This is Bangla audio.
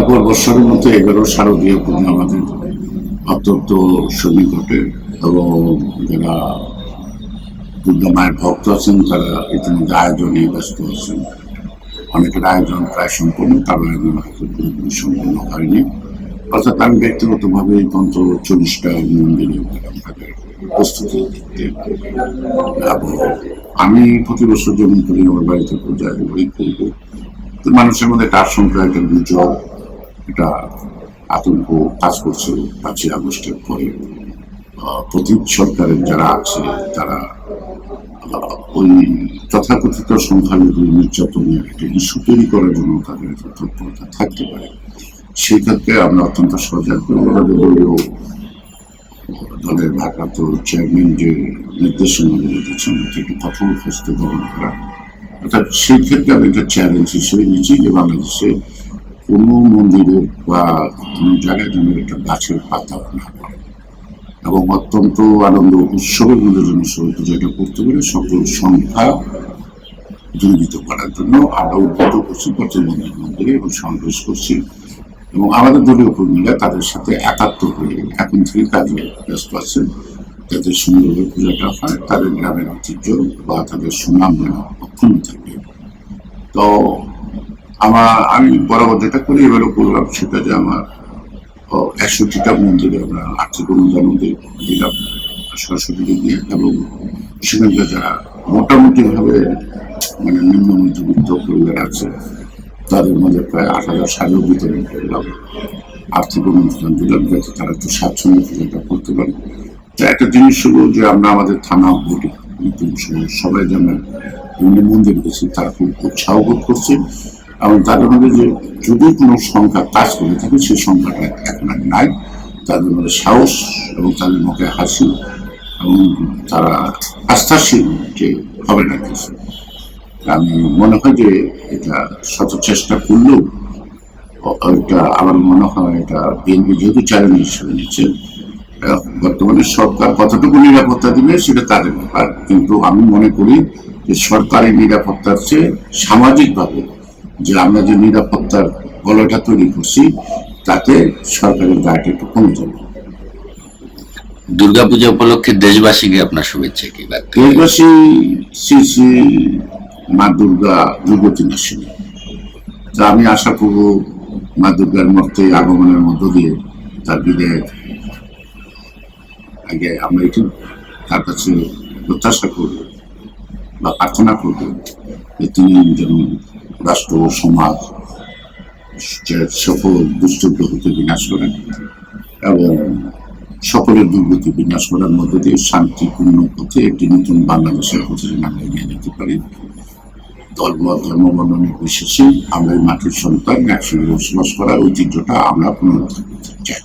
আকবর বৎসরের মধ্যে 11 শারদীয় পূর্ণিমা আমাদের অত্যন্ত সন্নিকটে, এবং যারা দুর্গা মায়ের ভক্ত আছেন তারা ইতিমধ্যে আয়োজনে ব্যস্ত আছেন। অনেকের আয়োজন প্রায় সম্পূর্ণ, কারো আয়োজন হয়তো পুরোপুরি সম্পূর্ণ হয়নি। অর্থাৎ আমি ব্যক্তিগতভাবে অন্তত 40টা মন্দিরে তাদের প্রস্তুতি দিতে, এবং আমি প্রতি বছর যেমন করি আমার বাড়িতে পূজা ওই করবো। তো মানুষের মধ্যে একটা আশঙ্কা, একটা গুজব, এটা আতঙ্ক কাজ করছে 5ই আগস্টের পরে। প্রতীক সরকারের যারা আছে তারা ওই তথাকথিত সংখ্যালঘু নির্যাতনের একটা ইস্যু তৈরি করার জন্য তাদের তৎপরতা থাকতে পারে। সেই ক্ষেত্রে আমরা অত্যন্ত সজাগ দলীয় দলের ভারপ্রাপ্ত চেয়ারম্যান যে নির্দেশনা দিয়েছেন এটাকে কঠোর হস্তে গ্রহণ করা। অর্থাৎ সেই ক্ষেত্রে আমি একটা চ্যালেঞ্জ হিসেবে নিচ্ছি যে বাংলাদেশে কোনো মন্দিরে বা কোনো জায়গায় যেন একটা গাছের পাতা না পড়ে, এবং অত্যন্ত আনন্দ উৎসবের মধ্যে যেন পুজোটা করতে পারে সকল সংখ্যা দূরীভূত করার জন্য আমরা উদ্বুদ্ধ করছি প্রতিবন্ধী মন্দিরে এবং সমাবেশ করছি, এবং আমাদের দলীয় কর্মীরা তাদের সাথে একাত্ম হয়ে এখন থেকে কাজে ব্যস্ত আছেন যাতে সুন্দরভাবে পূজাটা হয়, তাদের গ্রামের ঐতিহ্য বা তাদের সুনাম যেন অক্ষুণ্ণ থাকে। তো আমি বরাবর যেটা করি এবারও করলাম, সেটা যে আমার 61টা মন্দিরে আমরা আর্থিক অনুদান দিলাম সরস্বতী দিয়ে, এবং সেখানকার যারা মোটামুটি ভাবে মানে নিম্ন মধ্যবিত্ত পরিবার আছে তাদের মধ্যে প্রায় 8,000 শাড়িও বিতরণ করলাম, আর্থিক অনুদান দিলাম যাতে তারা একটু স্বাচ্ছন্দ্য পূজাটা করতে পারে। একটা জিনিস হলো যে আমরা আমাদের থানা বলি সবাই যেন বিভিন্ন মন্দির গেছি তারা খুব উৎসাহ বোধ করছে, এবং তাদের মধ্যে যে যদি কোনো সংখ্যা কাজ করে থাকে সেই সংখ্যাটা এখন আর নাই। তাদের মধ্যে সাহস এবং তাদের মুখে হাসি, এবং তারা আস্থাশীল যে হবে না কিছু। আমি মনে হয় যে এটা শত চেষ্টা করলেও এটা আমার মনে হয় এটা বিএনপি যেহেতু চ্যালেঞ্জ হিসেবে নিচ্ছে, বর্তমানে সরকার কতটুকু নিরাপত্তা দিবে সেটা তাদের ব্যাপার, কিন্তু আমি মনে করি যে সরকারি নিরাপত্তার চেয়ে সামাজিকভাবে যে আমরা যে নিরাপত্তার বলয়টা তৈরি করছি তাতে সরকারের দায়টা একটু কমে যাবে। দুর্গাপূজা উপলক্ষে দেশবাসীকে আপনার শুভেচ্ছা কি? দেশবাসী শ্রী শ্রী মা দুর্গা দুর্গতি নাশিনী, তা আমি আশা করব মা দুর্গার মূর্তি আগমনের মধ্য দিয়ে তার বিদায়ের আগে আমরা এটি তার কাছে প্রত্যাশা করব বা প্রার্থনা করব যে তিনি যেন রাষ্ট্র ও সমাজ সকল দুষ্টগ্রহকে বিনাশ করেন, এবং সকলের দুর্গতি বিনাশ করার মধ্য দিয়ে শান্তিপূর্ণ পথে একটি নতুন বাংলাদেশের পথে আমরা এগিয়ে যেতে পারি। ধর্ম বর্ণ নির্বিশেষে আমরা এই মাটির সন্তান একসঙ্গে বসবাস করার ঐতিহ্যটা আমরা পুনরুদ্ধার করতে চাই।